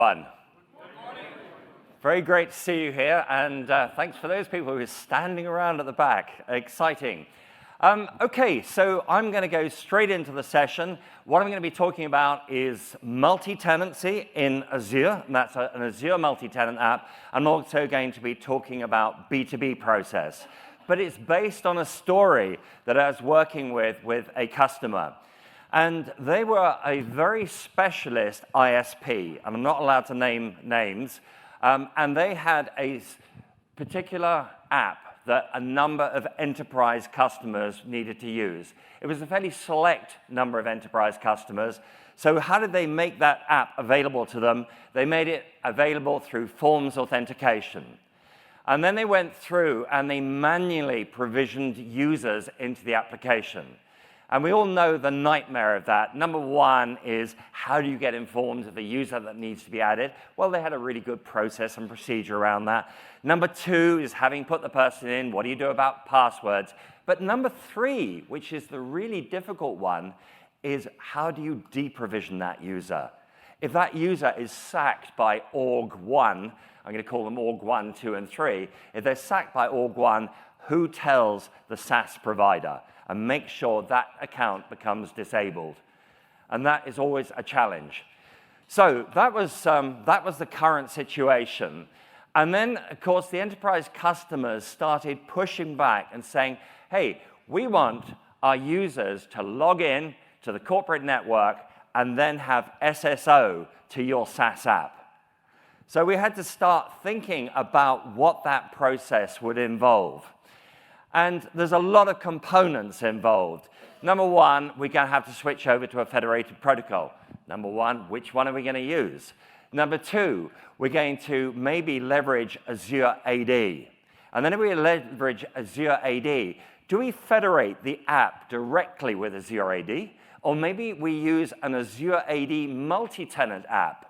Good morning. Very great to see you here, and thanks for those people who are standing around at the back. Exciting. Okay, so I'm going to go straight into the session. What I'm going to be talking about is multi-tenancy in Azure, and that's an Azure multi-tenant app. I'm also going to be talking about B2B process, but it's based on a story that I was working with a customer. And they were a very specialist ISP, and I'm not allowed to name names, and they had a particular app that a number of enterprise customers needed to use. It was a fairly select number of enterprise customers. So how did they make that app available to them? They made it available through forms authentication. And then they went through and they manually provisioned users into the application. And we all know the nightmare of that. Number one is, how do you get informed of the user that needs to be added? Well, they had a really good process and procedure around that. Number two is, having put the person in, what do you do about passwords? But number three, which is the really difficult one, is how do you deprovision that user? If that user is sacked by org 1, I'm going to call them org 1, 2, and 3. If they're sacked by org 1, who tells the SaaS provider? And make sure that account becomes disabled. And that is always a challenge. So that was the current situation. And then, of course, the enterprise customers started pushing back and saying, hey, we want our users to log in to the corporate network and then have SSO to your SaaS app. So we had to start thinking about what that process would involve. And there's a lot of components involved. Number one, we're going to have to switch over to a federated protocol. Number one, which one are we going to use? Number two, we're going to maybe leverage Azure AD. And then if we leverage Azure AD, do we federate the app directly with Azure AD? Or maybe we use an Azure AD multi-tenant app?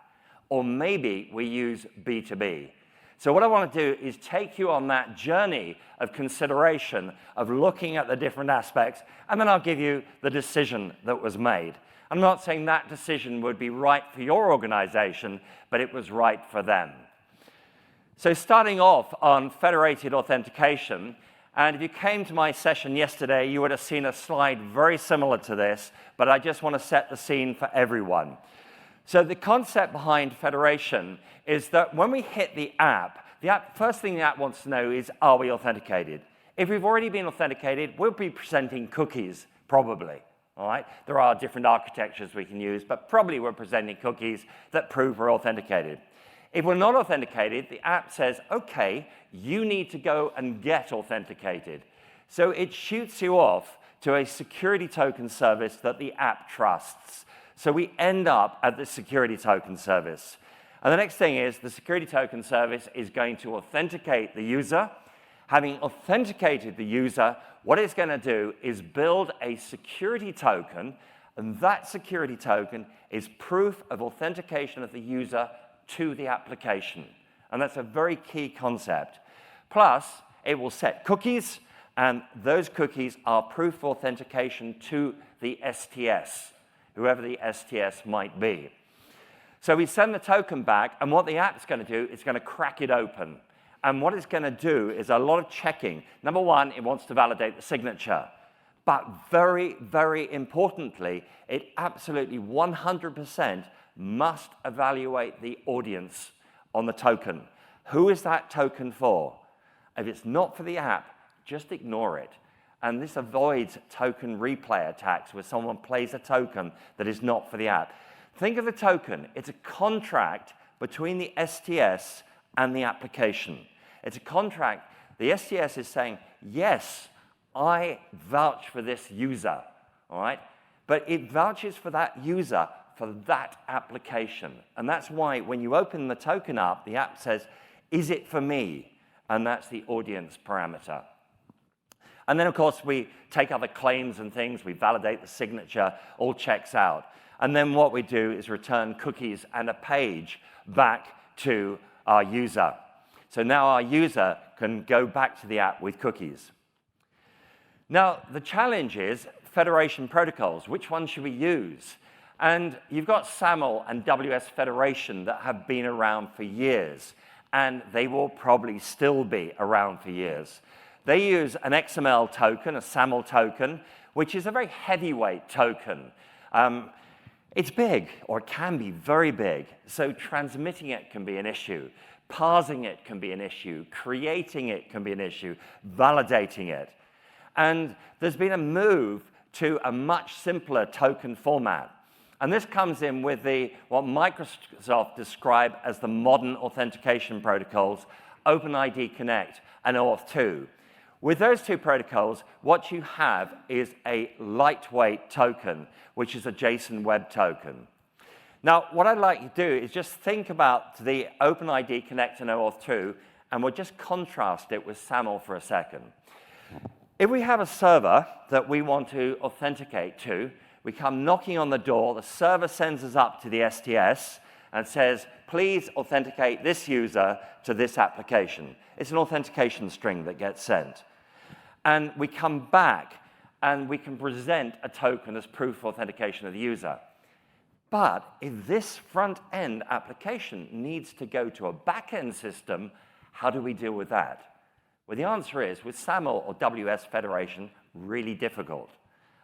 Or maybe we use B2B? So what I want to do is take you on that journey of consideration, of looking at the different aspects, and then I'll give you the decision that was made. I'm not saying that decision would be right for your organization, but it was right for them. So starting off on federated authentication, and if you came to my session yesterday, you would have seen a slide very similar to this, but I just want to set the scene for everyone. So the concept behind federation is that when we hit the app, first thing the app wants to know is, are we authenticated? If we've already been authenticated, we'll be presenting cookies, probably. All right? There are different architectures we can use, but probably we're presenting cookies that prove we're authenticated. If we're not authenticated, the app says, OK, you need to go and get authenticated. So it shoots you off to a security token service that the app trusts. So we end up at the security token service. And the next thing is, the security token service is going to authenticate the user. Having authenticated the user, what it's going to do is build a security token, and that security token is proof of authentication of the user to the application. And that's a very key concept. Plus, it will set cookies, and those cookies are proof of authentication to the STS, whoever the STS might be. So we send the token back, and what the app's going to do is going to crack it open. And what it's going to do is a lot of checking. Number one, it wants to validate the signature. But very, very importantly, it absolutely 100% must evaluate the audience on the token. Who is that token for? If it's not for the app, just ignore it. And this avoids token replay attacks where someone plays a token that is not for the app. Think of the token. It's a contract between the STS and the application. It's a contract. The STS is saying, yes, I vouch for this user, all right? But it vouches for that user for that application. And that's why when you open the token up, the app says, is it for me? And that's the audience parameter. And then, of course, we take other claims and things. We validate the signature, all checks out. And then what we do is return cookies and a page back to our user. So now our user can go back to the app with cookies. Now, the challenge is federation protocols. Which one should we use? And you've got SAML and WS Federation that have been around for years, and they will probably still be around for years. They use an XML token, a SAML token, which is a very heavyweight token. It's big, or it can be very big, so transmitting it can be an issue. Parsing it can be an issue. Creating it can be an issue. Validating it. And there's been a move to a much simpler token format. And this comes in with what Microsoft described as the modern authentication protocols, OpenID Connect and OAuth 2. With those two protocols, what you have is a lightweight token, which is a JSON Web Token. Now, what I'd like you to do is just think about the OpenID Connect and OAuth 2, and we'll just contrast it with SAML for a second. If we have a server that we want to authenticate to, we come knocking on the door, the server sends us up to the STS and says, please authenticate this user to this application. It's an authentication string that gets sent. And we come back, and we can present a token as proof of authentication of the user. But if this front-end application needs to go to a back-end system, how do we deal with that? Well, the answer is, with SAML or WS Federation, really difficult.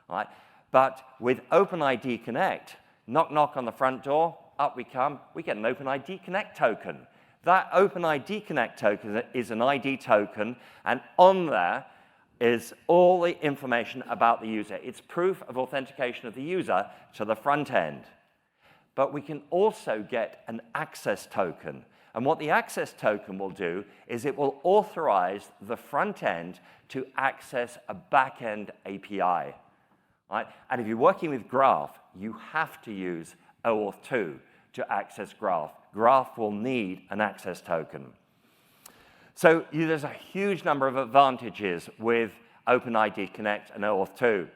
Right? But with OpenID Connect, knock, knock on the front door, up we come, we get an OpenID Connect token. That OpenID Connect token is an ID token, and on there is all the information about the user. It's proof of authentication of the user to the front end. But we can also get an access token. And what the access token will do is it will authorize the front end to access a back-end API. Right? And if you're working with Graph, you have to use OAuth 2 to access Graph. Graph will need an access token. So there's a huge number of advantages with OpenID Connect and OAuth 2.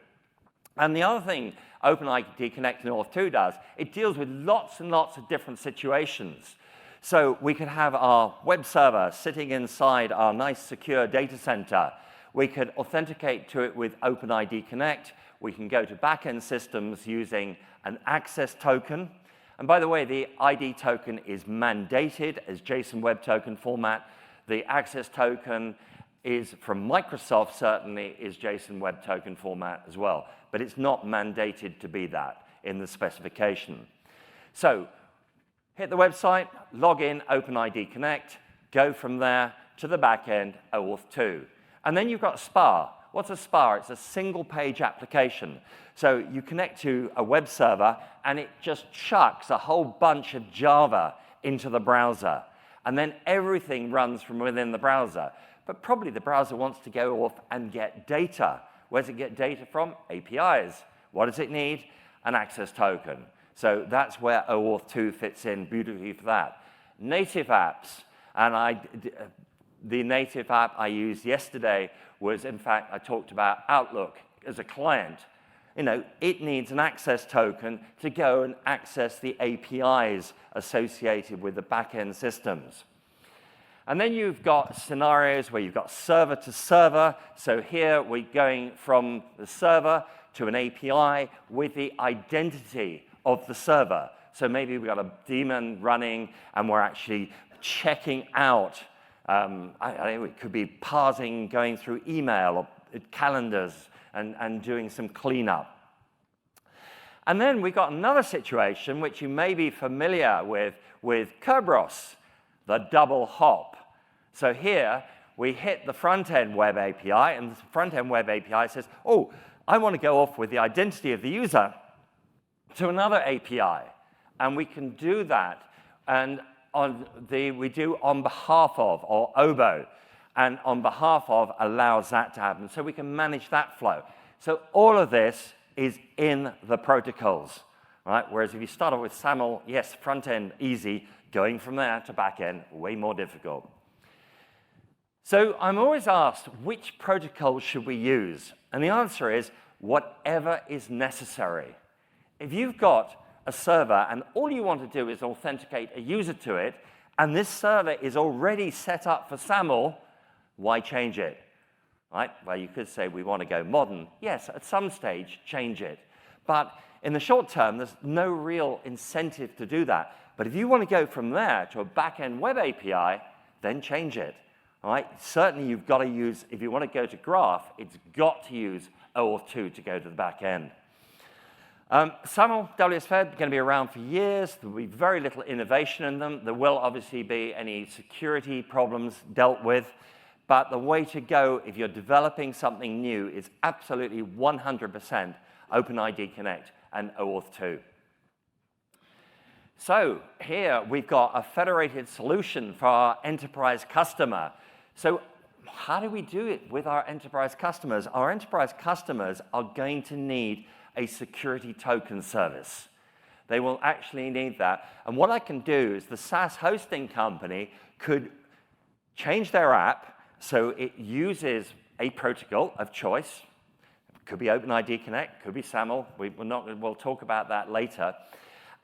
And the other thing OpenID Connect and OAuth 2 does, it deals with lots and lots of different situations. So we could have our web server sitting inside our nice secure data center. We could authenticate to it with OpenID Connect. We can go to back-end systems using an access token. And by the way, the ID token is mandated as JSON Web Token format. The access token is, from Microsoft certainly, is JSON Web Token format as well. But it's not mandated to be that in the specification. So hit the website, log in, OpenID Connect, go from there to the back end, OAuth 2. And then you've got SPA. What's a SPA? It's a single-page application. So you connect to a web server, and it just chucks a whole bunch of Java into the browser. And then everything runs from within the browser. But probably the browser wants to go off and get data. Where does it get data from? APIs. What does it need? An access token. So that's where OAuth 2 fits in beautifully for that. Native apps. And the native app I used yesterday was, in fact, I talked about Outlook as a client. You know, it needs an access token to go and access the APIs associated with the back-end systems. And then you've got scenarios where you've got server to server. So here we're going from the server to an API with the identity of the server. So maybe we've got a daemon running, and we're actually checking out. It could be parsing, going through email or calendars, and doing some cleanup. And then we've got another situation which you may be familiar with Kerberos, the double hop. So here we hit the front-end web API, and the front-end web API says, oh, I want to go off with the identity of the user to another API. And we can do that, and we do on behalf of, or OBO, and on behalf of allows that to happen. So we can manage that flow. So all of this is in the protocols, right? Whereas if you start off with SAML, yes, front end, easy. Going from there to back end, way more difficult. So I'm always asked, which protocol should we use? And the answer is, whatever is necessary. If you've got a server and all you want to do is authenticate a user to it, and this server is already set up for SAML, why change it? Right? Well, you could say we want to go modern. Yes, at some stage, change it. But In the short term, there's no real incentive to do that. But if you want to go from there to a back-end web API, then change it. All right? Certainly, you've got to use, if you want to go to graph, it's got to use OAuth 2 to go to the back end. SAML, WSFed, are going to be around for years. There will be very little innovation in them. There will obviously be any security problems dealt with. But the way to go if you're developing something new is absolutely 100% OpenID Connect and OAuth 2. So here we've got a federated solution for our enterprise customer. So how do we do it with our enterprise customers? Our enterprise customers are going to need a security token service. They will actually need that. And what I can do is the SaaS hosting company could change their app so it uses a protocol of choice. It could be OpenID Connect, could be SAML. We'll talk about that later.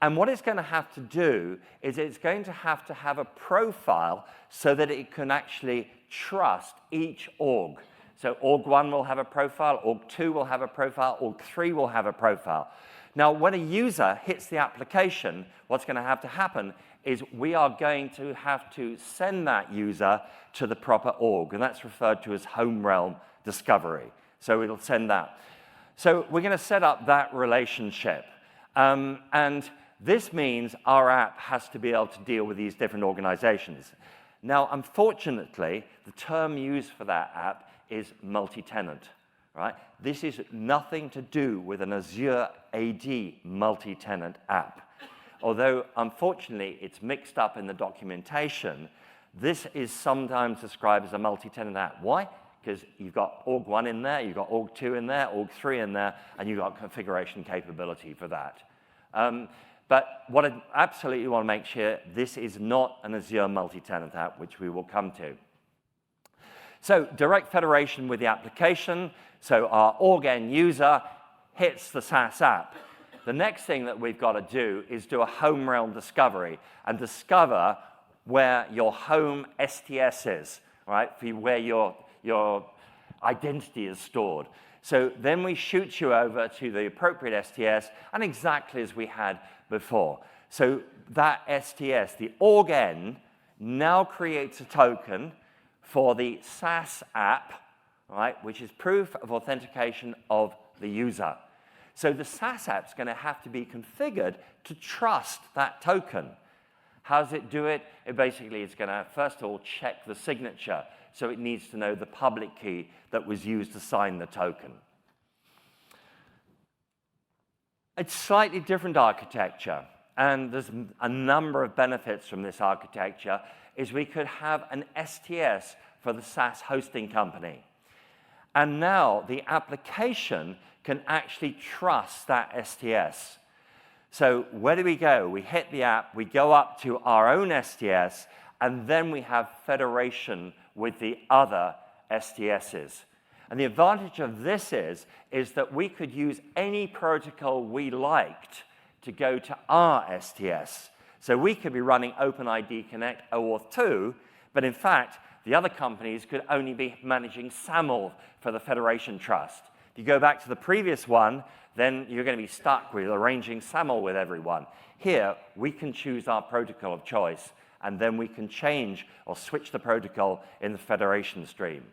And what it's going to have to do is it's going to have a profile so that it can actually trust each org. So org 1 will have a profile, org 2 will have a profile, org 3 will have a profile. Now, when a user hits the application, what's going to happen is we are going to have to send that user to the proper org, and that's referred to as home realm discovery. So it'll send that. So we're going to set up that relationship. And this means our app has to be able to deal with these different organizations. Now, unfortunately, the term used for that app is multi-tenant, right? This is nothing to do with an Azure AD multi-tenant app. Although, unfortunately, it's mixed up in the documentation, this is sometimes described as a multi-tenant app. Why? Because you've got org 1 in there, you've got org 2 in there, org 3 in there, and you've got configuration capability for that. But what I absolutely want to make sure, this is not an Azure multi-tenant app, which we will come to. So direct federation with the application. So our org end user hits the SaaS app. The next thing that we've got to do is do a home realm discovery and discover where your home STS is, right? Where your identity is stored. So then we shoot you over to the appropriate STS, and exactly as we had before. So that STS, the org N, now creates a token for the SaaS app, right, which is proof of authentication of the user. So the SaaS app's going to have to be configured to trust that token. How does it do it? It basically is going to, first of all, check the signature. So it needs to know the public key that was used to sign the token. It's slightly different architecture, and there's a number of benefits from this architecture, is we could have an STS for the SaaS hosting company. And now the application can actually trust that STS. So where do we go? We hit the app, we go up to our own STS, and then we have federation with the other STSs. And the advantage of this is that we could use any protocol we liked to go to our STS. So we could be running OpenID Connect OAuth 2, but in fact, the other companies could only be managing SAML for the federation trust. If you go back to the previous one, then you're going to be stuck with arranging SAML with everyone. Here, we can choose our protocol of choice, and then we can change or switch the protocol in the federation stream.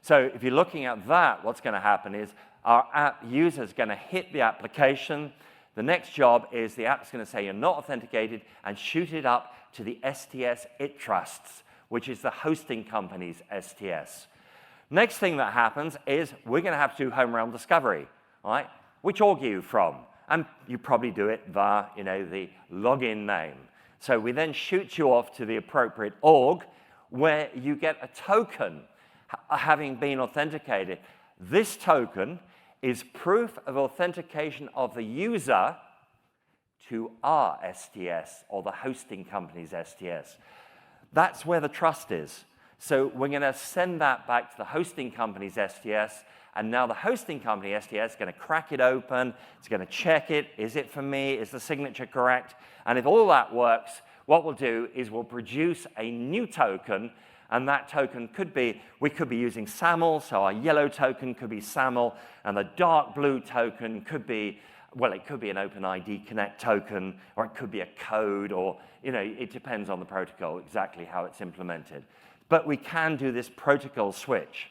So if you're looking at that, what's going to happen is our app user is going to hit the application. The next job is the app's going to say you're not authenticated and shoot it up to the STS it trusts, which is the hosting company's STS. Next thing that happens is we're going to have to do home realm discovery, right? Which org are you from? And you probably do it via, the login name. So we then shoot you off to the appropriate org where you get a token having been authenticated. This token is proof of authentication of the user to our STS, or the hosting company's STS. That's where the trust is. So we're going to send that back to the hosting company's STS, and now the hosting company STS is going to crack it open, it's going to check it, is it for me, is the signature correct? And if all that works, what we'll do is we'll produce a new token, and that token could be, we could be using SAML, so our yellow token could be SAML, and the dark blue token could be well, it could be an OpenID Connect token, or it could be a code, or, it depends on the protocol exactly how it's implemented. But we can do this protocol switch.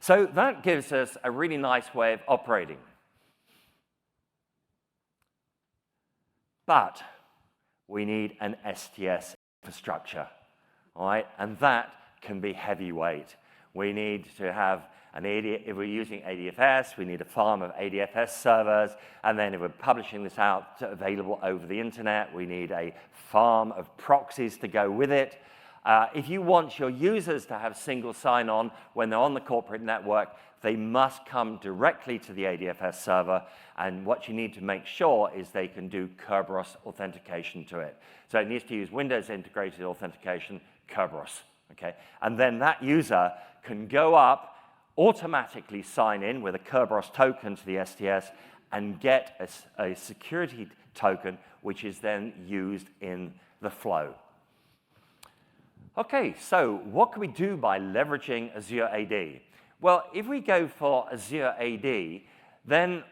So that gives us a really nice way of operating. But we need an STS infrastructure, all right? And that can be heavyweight. We need to have if we're using ADFS, we need a farm of ADFS servers, and then if we're publishing this out available over the internet, we need a farm of proxies to go with it. If you want your users to have single sign-on when they're on the corporate network, they must come directly to the ADFS server, and what you need to make sure is they can do Kerberos authentication to it. So it needs to use Windows integrated authentication, Kerberos, okay? And then that user can go up, automatically sign in with a Kerberos token to the STS and get a security token, which is then used in the flow. Okay, so what can we do by leveraging Azure AD? Well, if we go for Azure AD, then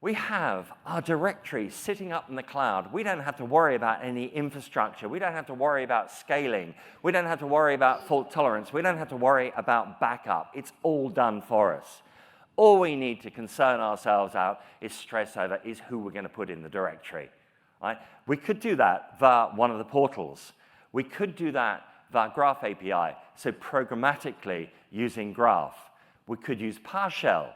we have our directory sitting up in the cloud. We don't have to worry about any infrastructure. We don't have to worry about scaling. We don't have to worry about fault tolerance. We don't have to worry about backup. It's all done for us. All we need to concern ourselves about is stress over is who we're going to put in the directory. Right? We could do that via one of the portals. We could do that via Graph API, so programmatically using Graph. We could use PowerShell.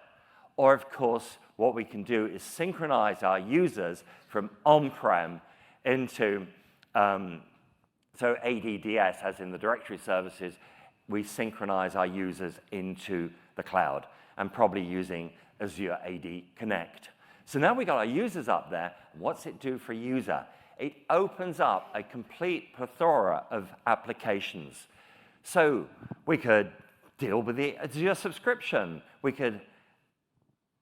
Or, of course, what we can do is synchronize our users from on-prem into, so ADDS, as in the directory services, we synchronize our users into the cloud, and probably using Azure AD Connect. So now we've got our users up there. What's it do for a user? It opens up a complete plethora of applications. So we could deal with the Azure subscription. We could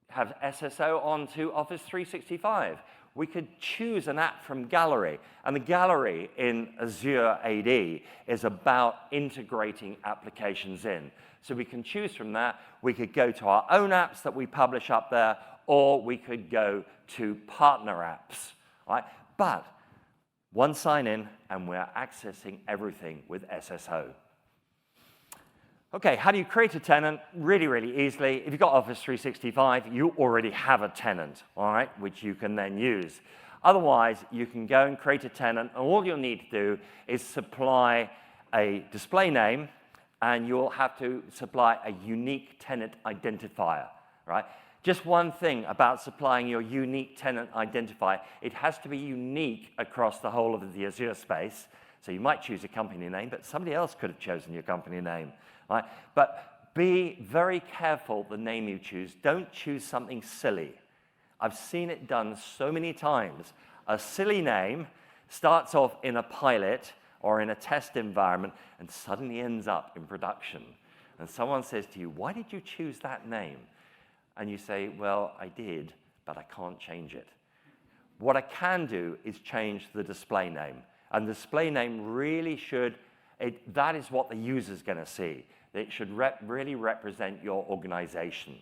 have SSO onto Office 365. We could choose an app from Gallery, and the Gallery in Azure AD is about integrating applications in. So we can choose from that. We could go to our own apps that we publish up there, or we could go to partner apps, right? But one sign-in, and we're accessing everything with SSO. Okay, how do you create a tenant? Really, really easily. If you've got Office 365, you already have a tenant, all right, which you can then use. Otherwise, you can go and create a tenant, and all you'll need to do is supply a display name, and you'll have to supply a unique tenant identifier, right? Just one thing about supplying your unique tenant identifier, it has to be unique across the whole of the Azure space. So you might choose a company name, but somebody else could have chosen your company name. Right? But be very careful the name you choose. Don't choose something silly. I've seen it done so many times. A silly name starts off in a pilot or in a test environment and suddenly ends up in production. And someone says to you, why did you choose that name? And you say, well, I did, but I can't change it. What I can do is change the display name. And the display name really should, that is what the user's going to see. It should really represent your organization.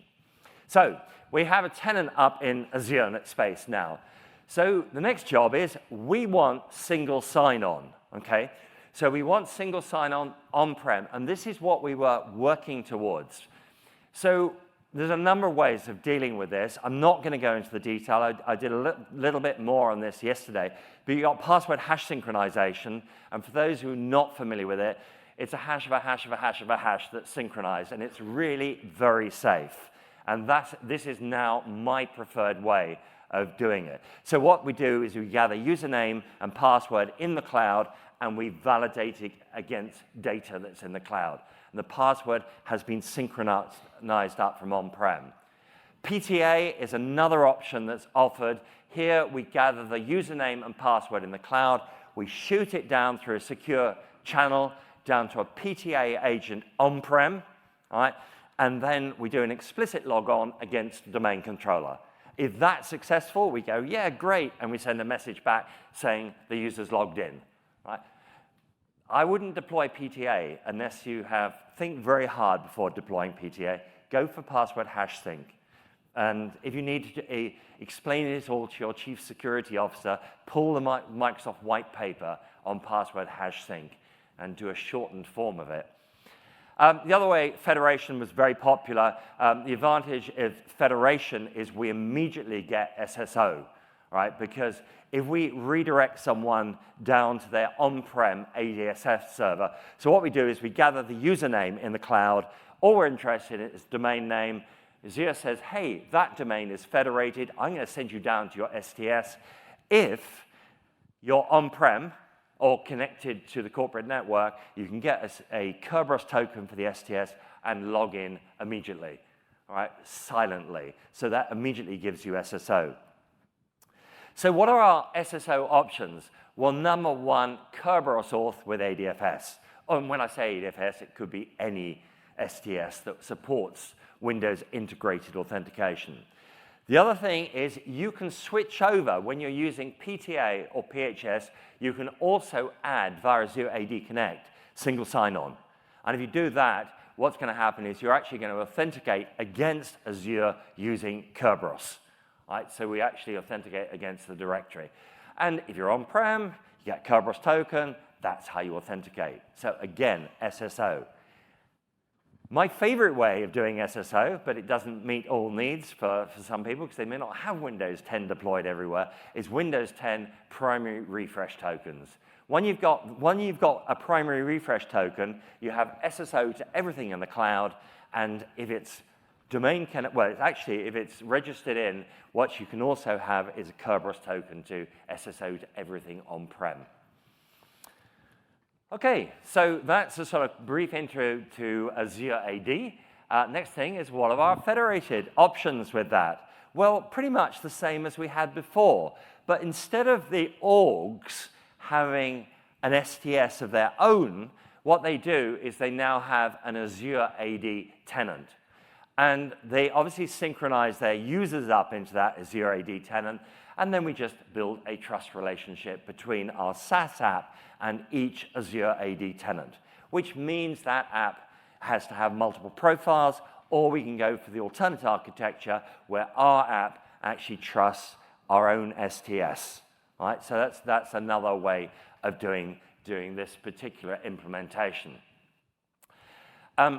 So we have a tenant up in Azure space now. So the next job is we want single sign-on, okay? So we want single sign-on on-prem, and this is what we were working towards. So there's a number of ways of dealing with this. I'm not going to go into the detail. I did a little bit more on this yesterday. But you've got password hash synchronization. And for those who are not familiar with it, it's a hash of a hash of a hash of a hash that's synchronized. And it's really very safe. And this is now my preferred way of doing it. So what we do is we gather username and password in the cloud, and we validate it against data that's in the cloud. And the password has been synchronized up from on-prem. PTA is another option that's offered. Here, we gather the username and password in the cloud. We shoot it down through a secure channel down to a PTA agent on-prem, right? And then we do an explicit logon against the domain controller. If that's successful, we go, yeah, great, and we send a message back saying the user's logged in, right? I wouldn't deploy PTA unless you think very hard before deploying PTA. Go for password hash sync. And if you need to explain it all to your chief security officer, pull the Microsoft white paper on password hash sync and do a shortened form of it. The other way, federation was very popular. The advantage of federation is we immediately get SSO, right? Because if we redirect someone down to their on-prem ADSF server, so what we do is we gather the username in the cloud. All we're interested in is domain name. Azure says, hey, that domain is federated. I'm going to send you down to your STS. If you're on-prem or connected to the corporate network, you can get a Kerberos token for the STS and log in immediately, all right, silently. So that immediately gives you SSO. So what are our SSO options? Well, number one, Kerberos auth with ADFS. And when I say ADFS, it could be any STS that supports Windows integrated authentication. The other thing is you can switch over when you're using PTA or PHS. You can also add via Azure AD Connect single sign-on. And if you do that, what's going to happen is you're actually going to authenticate against Azure using Kerberos. Right? So we actually authenticate against the directory. And if you're on-prem, you get Kerberos token. That's how you authenticate. So again, SSO. My favorite way of doing SSO, but it doesn't meet all needs for some people because they may not have Windows 10 deployed everywhere, is Windows 10 primary refresh tokens. When you've got a primary refresh token, you have SSO to everything in the cloud, and if it's if it's registered in, what you can also have is a Kerberos token to SSO to everything on-prem. Okay, so that's a sort of brief intro to Azure AD. Next thing is what are our federated options with that? Well, pretty much the same as we had before, but instead of the orgs having an STS of their own, what they do is they now have an Azure AD tenant. And they obviously synchronize their users up into that Azure AD tenant, and then we just build a trust relationship between our SaaS app and each Azure AD tenant, which means that app has to have multiple profiles, or we can go for the alternate architecture where our app actually trusts our own STS. Right? So that's another way of doing this particular implementation.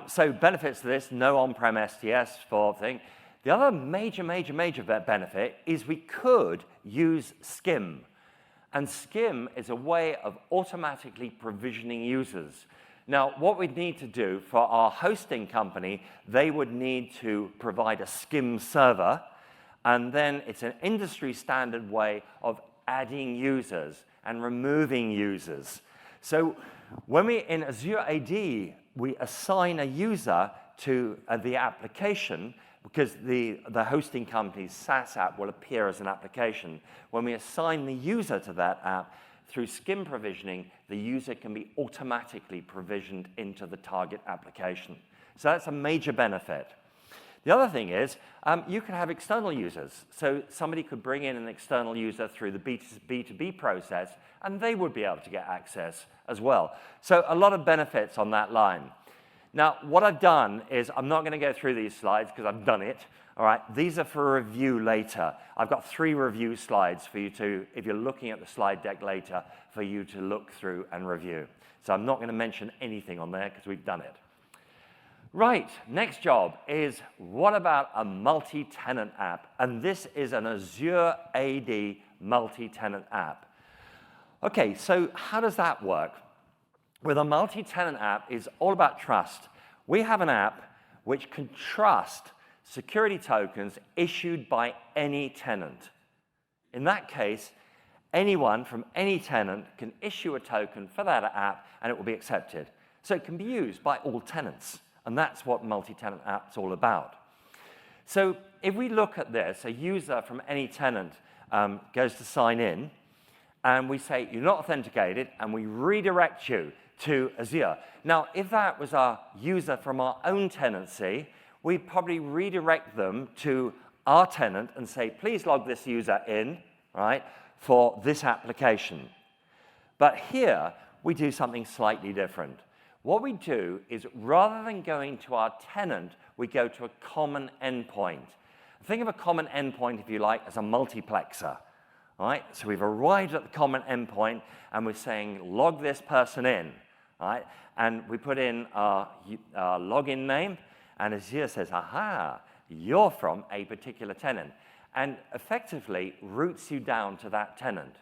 So benefits to this, no on-prem STS for thing. The other major benefit is we could use SCIM. And SCIM is a way of automatically provisioning users. Now, what we'd need to do for our hosting company, they would need to provide a SCIM server, and then it's an industry standard way of adding users and removing users. So when in Azure AD, we assign a user to the application, because the hosting company's SaaS app will appear as an application. When we assign the user to that app, through SCIM provisioning, the user can be automatically provisioned into the target application. So that's a major benefit. The other thing is you can have external users. So somebody could bring in an external user through the B2B process, and they would be able to get access as well. So a lot of benefits on that line. Now, what I've done is I'm not going to go through these slides because I've done it. All right, these are for review later. I've got 3 review slides for you to, if you're looking at the slide deck later, for you to look through and review. So I'm not going to mention anything on there because we've done it. Right, next job is what about a multi-tenant app? And this is an Azure AD multi-tenant app. Okay, so how does that work? With a multi-tenant app, it's all about trust. We have an app which can trust security tokens issued by any tenant. In that case, anyone from any tenant can issue a token for that app, and it will be accepted. So it can be used by all tenants, and that's what multi-tenant app's all about. So if we look at this, a user from any tenant goes to sign in, and we say, you're not authenticated, and we redirect you to Azure. Now, if that was our user from our own tenancy, we'd probably redirect them to our tenant and say, please log this user in, right, for this application. But here, we do something slightly different. What we do is, rather than going to our tenant, we go to a common endpoint. Think of a common endpoint, if you like, as a multiplexer. All right? So we've arrived at the common endpoint, and we're saying, log this person in. All right? And we put in our login name, and Azure says, aha, you're from a particular tenant, and effectively routes you down to that tenant.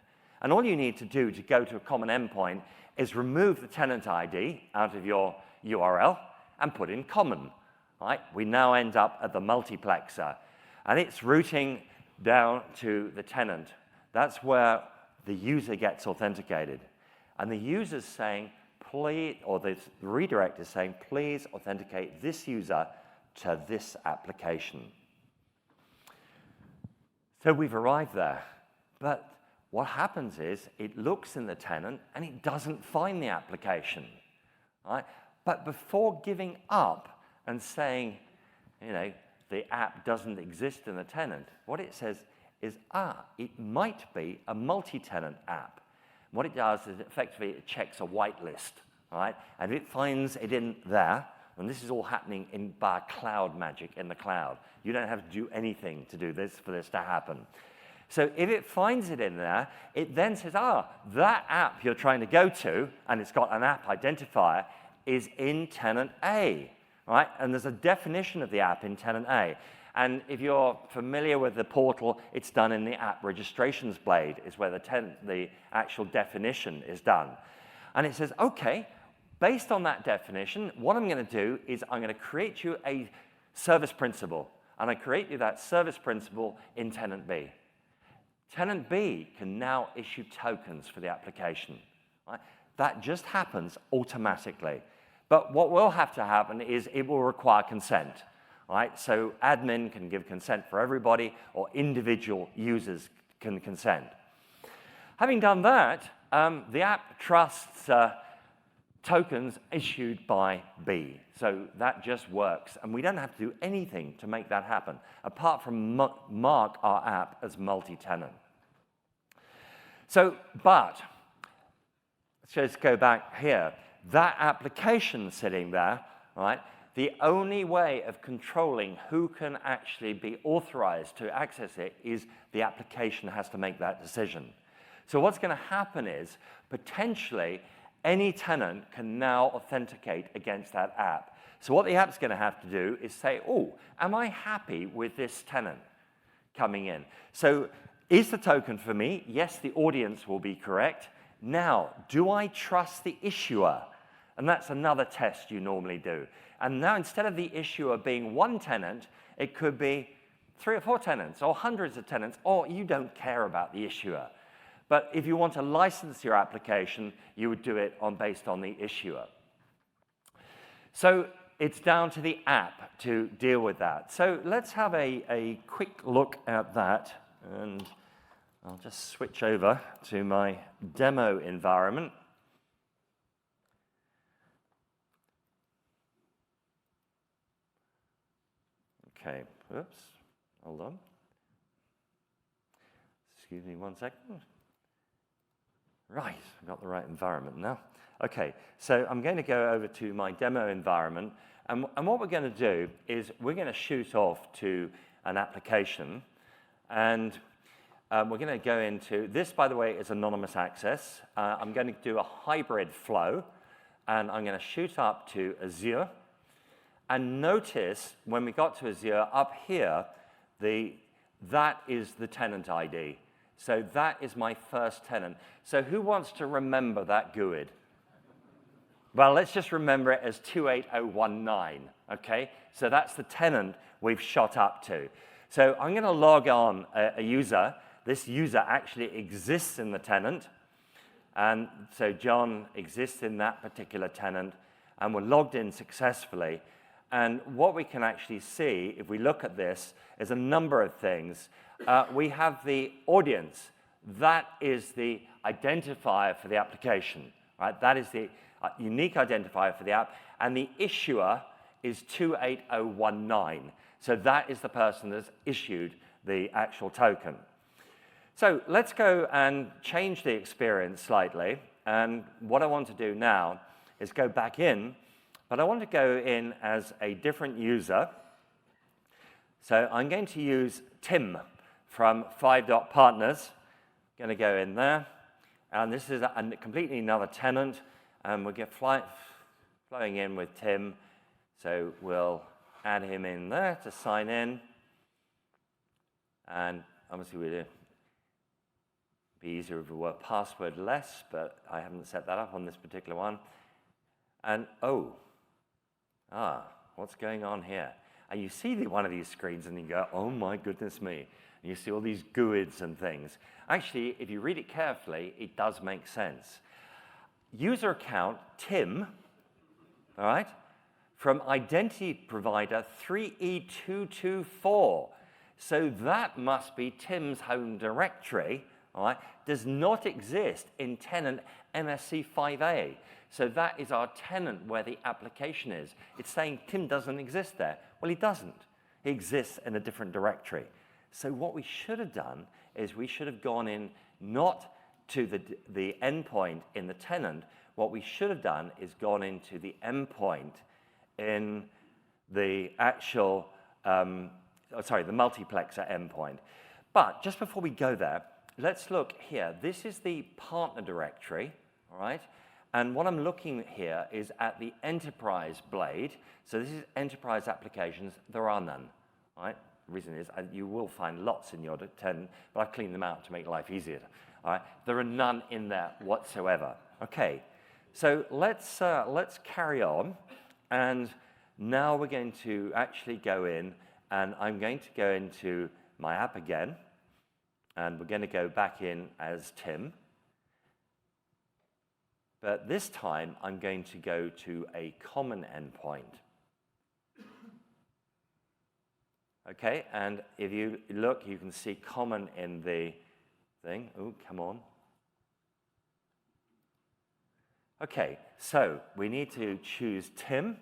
And all you need to do to go to a common endpoint is remove the tenant ID out of your URL and put in common. Right? We now end up at the multiplexer, and it's routing down to the tenant. That's where the user gets authenticated. And the user's saying, please, or the redirect is saying, please authenticate this user to this application. So we've arrived there. But what happens is it looks in the tenant and it doesn't find the application. Right? But before giving up and saying, you know, the app doesn't exist in the tenant, what it says is, it might be a multi-tenant app. What it does is effectively it checks a whitelist, right? And if it finds it in there, and this is all happening by cloud magic in the cloud. You don't have to do anything to do this for this to happen. So if it finds it in there, it then says, that app you're trying to go to, and it's got an app identifier, is in tenant A, right? And there's a definition of the app in tenant A. And if you're familiar with the portal, it's done in the app registrations blade, is where the actual definition is done. And it says, okay, based on that definition, what I'm going to do is I'm going to create you a service principal. And I create you that service principal in tenant B. Tenant B can now issue tokens for the application. Right? That just happens automatically. But what will have to happen is it will require consent. Right? So admin can give consent for everybody, or individual users can consent. Having done that, the app trusts tokens issued by B. So that just works. And we don't have to do anything to make that happen, apart from mark our app as multi-tenant. So, but, let's just go back here. That application sitting there, right? The only way of controlling who can actually be authorized to access it is the application has to make that decision. So what's going to happen is, potentially, any tenant can now authenticate against that app. So what the app's going to have to do is say, am I happy with this tenant coming in? So is the token for me? Yes, the audience will be correct. Now, do I trust the issuer? And that's another test you normally do. And now, instead of the issuer being one tenant, it could be 3 or 4 tenants, or hundreds of tenants, or you don't care about the issuer. But if you want to license your application, you would do it based on the issuer. So it's down to the app to deal with that. So let's have a quick look at that. And I'll just switch over to my demo environment. Okay, oops, hold on. Excuse me 1 second. Right, I've got the right environment now. Okay, so I'm going to go over to my demo environment, and what we're going to do is we're going to shoot off to an application, and we're going to go into, this, by the way, is anonymous access. I'm going to do a hybrid flow, and I'm going to shoot up to Azure. And notice, when we got to Azure, up here, that is the tenant ID. So that is my first tenant. So who wants to remember that GUID? Well, let's just remember it as 28019, okay? So that's the tenant we've shot up to. So I'm going to log on a user. This user actually exists in the tenant. And so John exists in that particular tenant, and we're logged in successfully. And what we can actually see, if we look at this, is a number of things. We have the audience. That is the identifier for the application, right? That is the unique identifier for the app. And the issuer is 28019. So that is the person that's issued the actual token. So let's go and change the experience slightly. And what I want to do now is go back in. But I want to go in as a different user. So I'm going to use Tim from 5.partners. Going to go in there. And this is a completely another tenant. And we'll get flowing in with Tim. So we'll add him in there to sign in. And obviously, we'll be easier if we were password-less, but I haven't set that up on this particular one. And what's going on here? And you see one of these screens and you go, oh my goodness me. And you see all these GUIDs and things. Actually, if you read it carefully, it does make sense. User account, Tim, all right, from identity provider 3E224. So that must be Tim's home directory, all right, does not exist in tenant MSC5A. So that is our tenant where the application is. It's saying Tim doesn't exist there. Well, he doesn't. He exists in a different directory. So what we should have done is we should have gone in not to the endpoint in the tenant. What we should have done is gone into the endpoint in the actual, the multiplexer endpoint. But just before we go there, let's look here. This is the partner directory, all right? And what I'm looking here is at the enterprise blade. So this is enterprise applications. There are none, all right? The reason is you will find lots in your tenant, but I've cleaned them out to make life easier, all right? There are none in there whatsoever. Okay, so let's carry on. And now we're going to actually go in, and I'm going to go into my app again, and we're going to go back in as Tim. But this time, I'm going to go to a common endpoint. Okay, and if you look, you can see common in the thing. Oh, come on. Okay, so we need to choose Tim.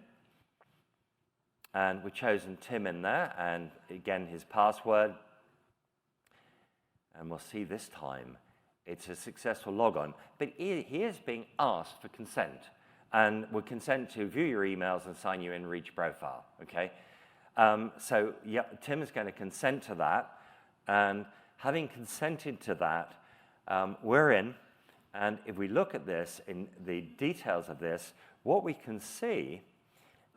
And we've chosen Tim in there, and again, his password. And we'll see this time it's a successful logon. But he is being asked for consent. And we'll consent to view your emails and sign you in Reach Profile, okay? So yeah, Tim is going to consent to that. And having consented to that, we're in. And if we look at this, in the details of this, what we can see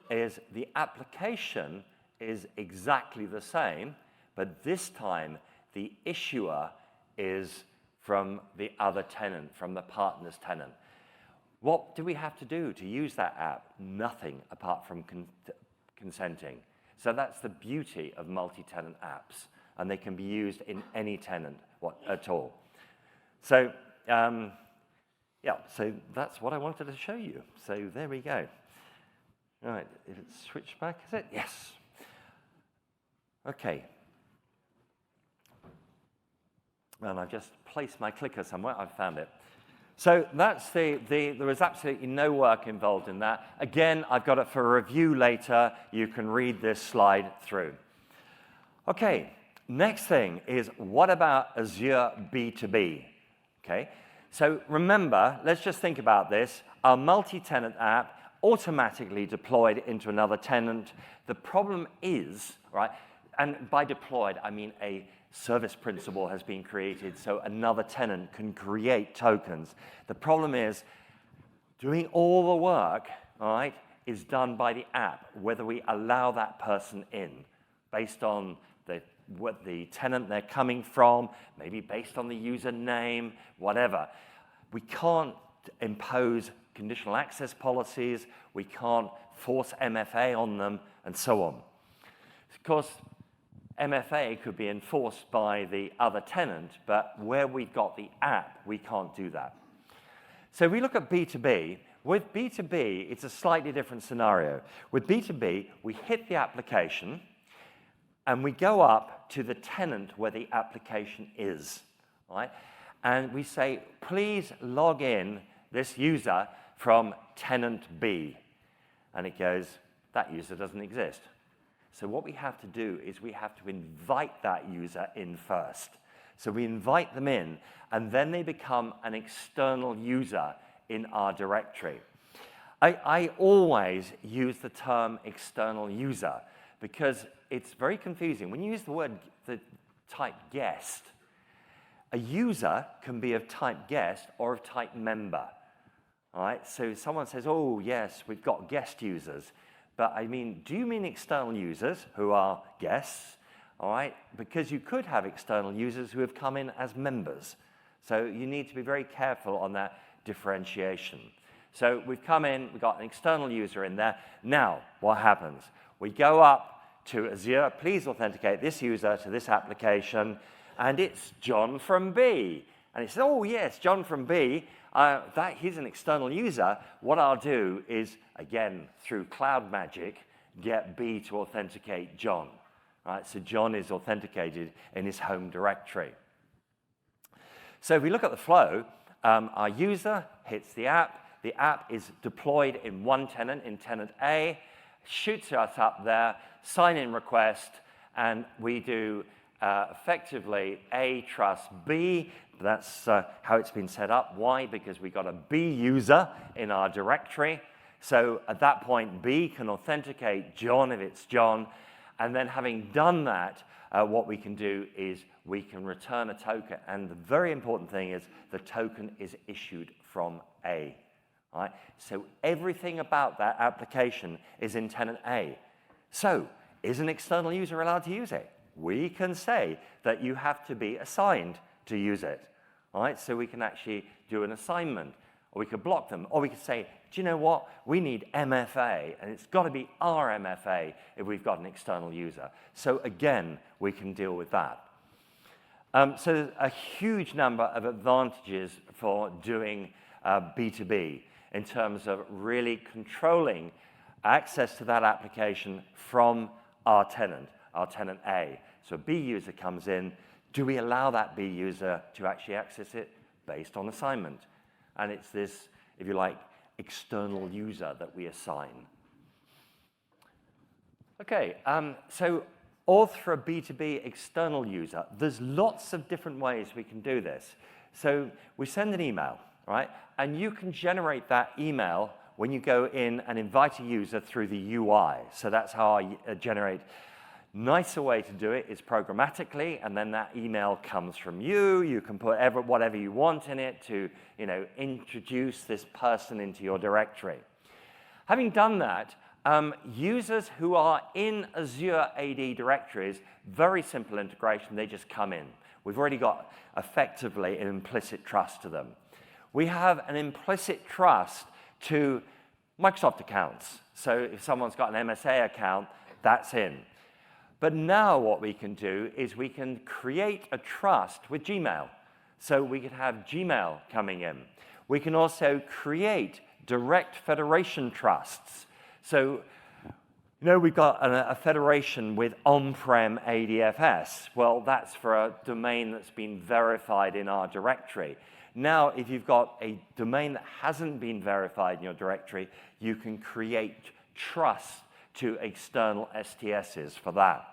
is the application is exactly the same, but this time the issuer is from the other tenant, from the partner's tenant. What do we have to do to use that app? Nothing apart from consenting. So that's the beauty of multi-tenant apps, and they can be used in any tenant at all. So, yeah, so that's what I wanted to show you. So there we go. All right, if it's switched back, is it? Yes. Okay. And I've just placed my clicker somewhere. I've found it. So that's there was absolutely no work involved in that. Again, I've got it for review later. You can read this slide through. Okay, next thing is what about Azure B2B? Okay, so remember, let's just think about this. Our multi-tenant app automatically deployed into another tenant. The problem is, right, and by deployed, I mean a service principal has been created so another tenant can create tokens. The problem is doing all the work, all right, is done by the app, whether we allow that person in based on what the tenant they're coming from, maybe based on the username, whatever. We can't impose conditional access policies, we can't force MFA on them, and so on. Of course, MFA could be enforced by the other tenant, but where we've got the app, we can't do that. So we look at B2B. With B2B, it's a slightly different scenario. With B2B, we hit the application, and we go up to the tenant where the application is, right? And we say, please log in this user from tenant B. And it goes, that user doesn't exist. So what we have to do is we have to invite that user in first. So we invite them in, and then they become an external user in our directory. I always use the term external user because it's very confusing. When you use the type guest, a user can be of type guest or of type member. All right, so someone says, oh, yes, we've got guest users. But I mean, do you mean external users who are guests? All right, because you could have external users who have come in as members. So you need to be very careful on that differentiation. So we've come in, we've got an external user in there. Now, what happens? We go up to Azure, please authenticate this user to this application, and it's John from B. And it says, oh, yes, John from B. He's an external user. What I'll do is, again, through cloud magic, get B to authenticate John. Right? So John is authenticated in his home directory. So if we look at the flow, our user hits the app. The app is deployed in one tenant, in tenant A, shoots us up there, sign-in request, and we do effectively A trust B. That's how it's been set up. Why? Because we got a B user in our directory. So at that point, B can authenticate John if it's John. And then having done that, what we can do is we can return a token. And the very important thing is the token is issued from A. Right? So everything about that application is in tenant A. So is an external user allowed to use it? We can say that you have to be assigned to use it. All right, so we can actually do an assignment, or we could block them, or we could say, do you know what? We need MFA, and it's got to be our MFA if we've got an external user. So again, we can deal with that. So there's a huge number of advantages for doing B2B in terms of really controlling access to that application from our tenant A. So a B user comes in. Do we allow that B user to actually access it based on assignment? And it's this, if you like, external user that we assign. Okay, so auth for a B2B external user. There's lots of different ways we can do this. So we send an email, right? And you can generate that email when you go in and invite a user through the UI. So that's how I generate. Nicer way to do it is programmatically, and then that email comes from you. You can put whatever you want in it to, introduce this person into your directory. Having done that, users who are in Azure AD directories, very simple integration, they just come in. We've already got effectively an implicit trust to them. We have an implicit trust to Microsoft accounts. So if someone's got an MSA account, that's in. But now what we can do is we can create a trust with Gmail. So we could have Gmail coming in. We can also create direct federation trusts. So, we've got a federation with on-prem ADFS. Well, that's for a domain that's been verified in our directory. Now, if you've got a domain that hasn't been verified in your directory, you can create trusts to external STSs for that.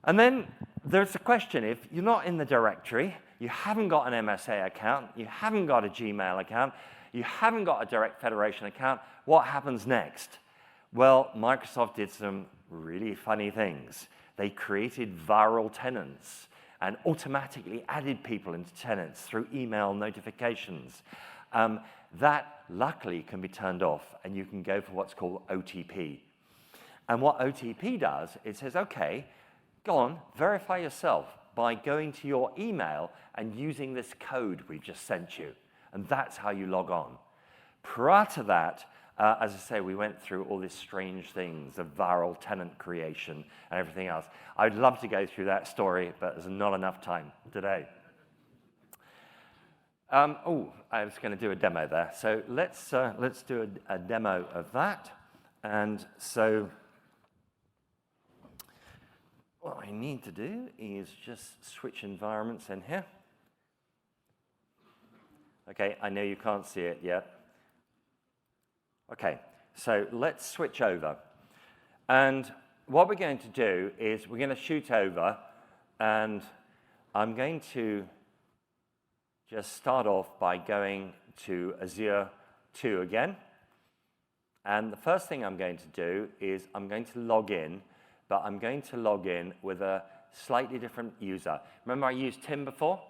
And then there's the question, if you're not in the directory, you haven't got an MSA account, you haven't got a Gmail account, you haven't got a direct federation account, what happens next? Well, Microsoft did some really funny things. They created viral tenants and automatically added people into tenants through email notifications. That, luckily, can be turned off, and you can go for what's called OTP. And what OTP does, it says, OK, go on, verify yourself by going to your email and using this code we've just sent you. And that's how you log on. Prior to that, as I say, we went through all these strange things of viral tenant creation and everything else. I'd love to go through that story, but there's not enough time today. I was going to do a demo there. So let's do a demo of that. And so what I need to do is just switch environments in here. OK, I know you can't see it yet. OK, so let's switch over. And what we're going to do is we're going to shoot over, and I'm going to just start off by going to Azure 2 again. And the first thing I'm going to do is I'm going to log in but I'm going to log in with a slightly different user. Remember I used Tim before?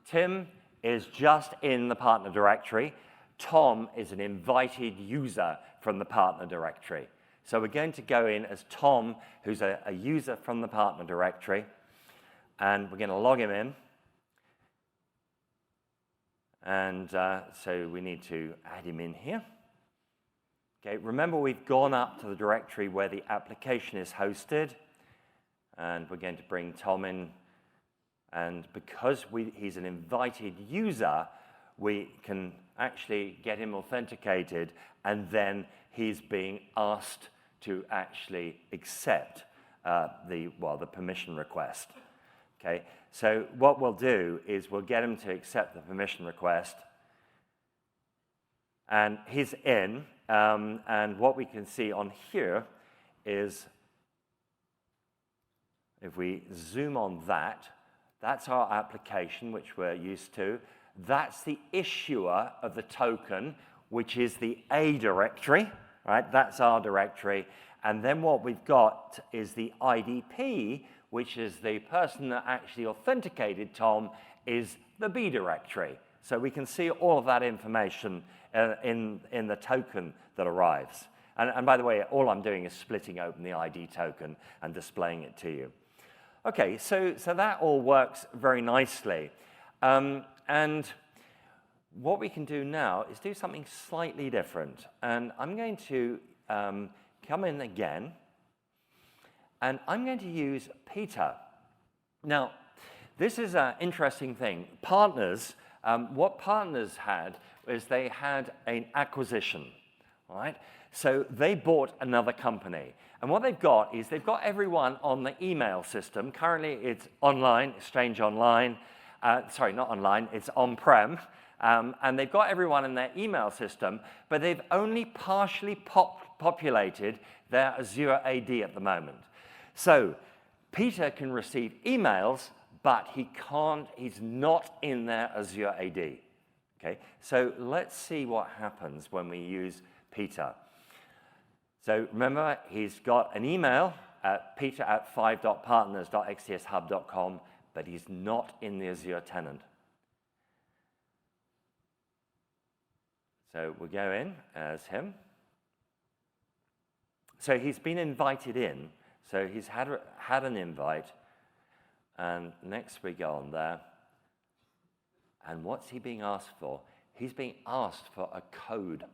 Tim is just in the partner directory. Tom is an invited user from the partner directory. So we're going to go in as Tom, who's a user from the partner directory, and we're going to log him in. And so we need to add him in here. Okay, remember we've gone up to the directory where the application is hosted, and we're going to bring Tom in. And because he's an invited user, we can actually get him authenticated, and then he's being asked to actually accept the permission request. Okay, so what we'll do is we'll get him to accept the permission request, and he's in, and what we can see on here is, if we zoom on that, that's our application, which we're used to. That's the issuer of the token, which is the A directory, right? That's our directory. And then what we've got is the IDP, which is the person that actually authenticated Tom, is the B directory. So we can see all of that information in the token that arrives. And by the way, all I'm doing is splitting open the ID token and displaying it to you. Okay, so that all works very nicely. And what we can do now is do something slightly different. And I'm going to come in again, and I'm going to use Peter. Now, this is an interesting thing. Partners, what partners had is they had an acquisition, right? So they bought another company. And what they've got is they've got everyone on the email system. Currently, it's online, Exchange Online. Sorry, not online, it's on-prem. And they've got everyone in their email system, but they've only partially populated their Azure AD at the moment. So Peter can receive emails, but he's not in their Azure AD. Okay, so let's see what happens when we use Peter. So remember, he's got an email at peter@5.partners.xtshub.com, but he's not in the Azure tenant. So we'll go in as him. So he's been invited in. So he's had an invite. And next we go on there. And what's he being asked for? He's being asked for a code.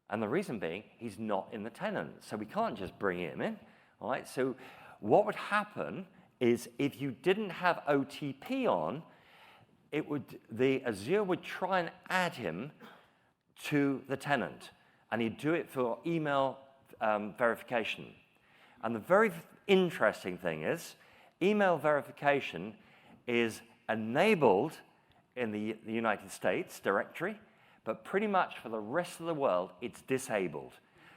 And the reason being, he's not in the tenant. So we can't just bring him in. All right? So what would happen is if you didn't have OTP on, the Azure would try and add him to the tenant. And he'd do it for email verification. And the very interesting thing is, email verification is enabled in the United States directory, but pretty much for the rest of the world, it's disabled.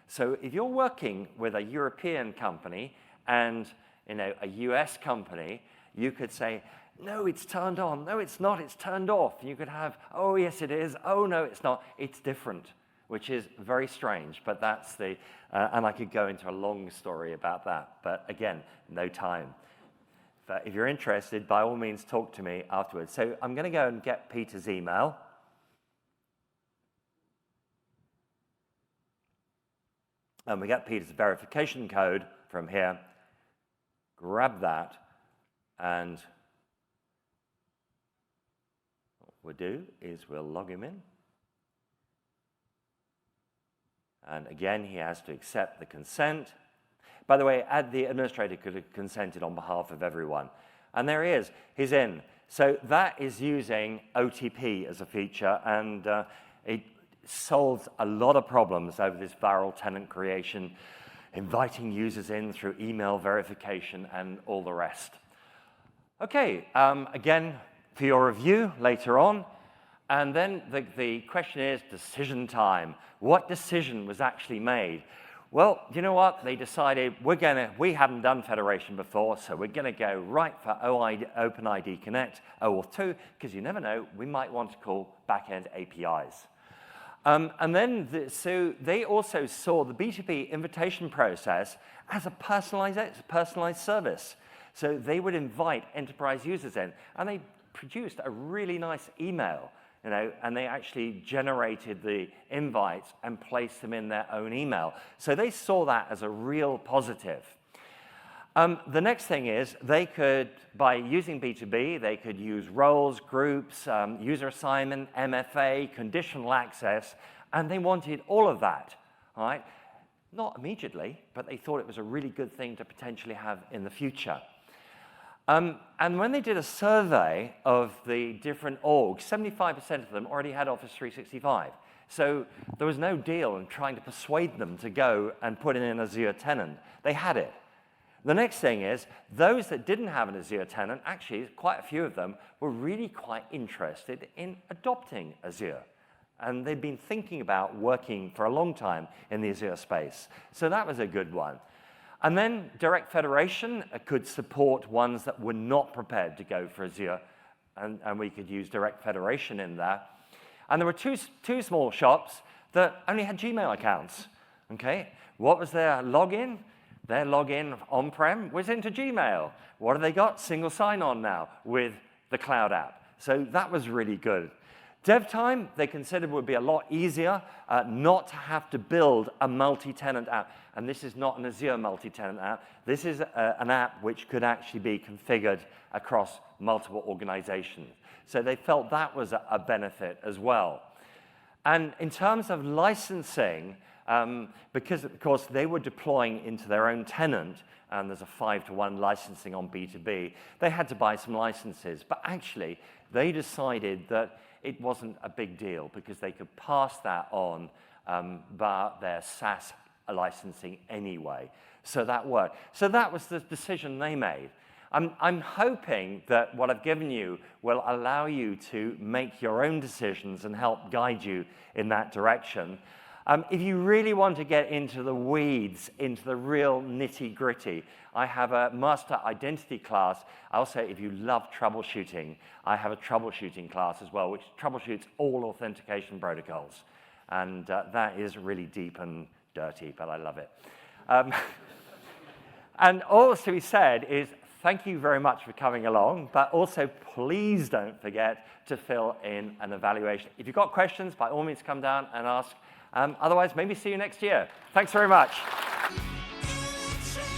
So if you're working with a European company and a US company, you could say, no, it's turned on. No, it's not. It's turned off. And you could have, oh, yes, it is. Oh, no, it's not. It's different, which is very strange. But that's the, and I could go into a long story about that. But again, no time. But if you're interested, by all means, talk to me afterwards. So I'm going to go and get Peter's email. And we get Peter's verification code from here. Grab that, and what we'll do is we'll log him in. And again, he has to accept the consent. By the way, the administrator could have consented on behalf of everyone. And there he is. He's in. So that is using OTP as a feature, and it solves a lot of problems over this viral tenant creation, inviting users in through email verification and all the rest. Okay, again, for your review later on. And then the question is decision time. What decision was actually made? Well, you know what? They decided we haven't done federation before, so we're going to go right for OpenID Connect, OAuth 2, because you never know, we might want to call back-end APIs. And then, so they also saw the B2B invitation process as a personalized service. So they would invite enterprise users in, and they produced a really nice email, and they actually generated the invites and placed them in their own email. So they saw that as a real positive. The next thing is they could, by using B2B, they could use roles, groups, user assignment, MFA, conditional access, and they wanted all of that, all right? Not immediately, but they thought it was a really good thing to potentially have in the future. And when they did a survey of the different orgs, 75% of them already had Office 365. So there was no deal in trying to persuade them to go and put in an Azure tenant. They had it. The next thing is, those that didn't have an Azure tenant, actually, quite a few of them were really quite interested in adopting Azure. And they'd been thinking about working for a long time in the Azure space. So that was a good one. And then Direct Federation could support ones that were not prepared to go for Azure, and we could use Direct Federation in there. And there were two small shops that only had Gmail accounts, okay? What was their login? Their login on-prem was into Gmail. What have they got? Single sign-on now with the cloud app. So that was really good. Dev time, they considered would be a lot easier not to have to build a multi-tenant app. And this is not an Azure multi-tenant app. This is an app which could actually be configured across multiple organizations. So they felt that was a benefit as well. And in terms of licensing, because, of course, they were deploying into their own tenant, and there's a 5-to-1 licensing on B2B, they had to buy some licenses. But actually, they decided that it wasn't a big deal because they could pass that on by their SaaS licensing anyway. So that worked. So that was the decision they made. I'm hoping that what I've given you will allow you to make your own decisions and help guide you in that direction. If you really want to get into the weeds, into the real nitty-gritty, I have a master identity class. I'll say if you love troubleshooting, I have a troubleshooting class as well, which troubleshoots all authentication protocols. And that is really deep and dirty, but I love it. And all that's to be said is thank you very much for coming along, but also please don't forget to fill in an evaluation. If you've got questions, by all means come down and ask. Otherwise, maybe see you next year. Thanks very much.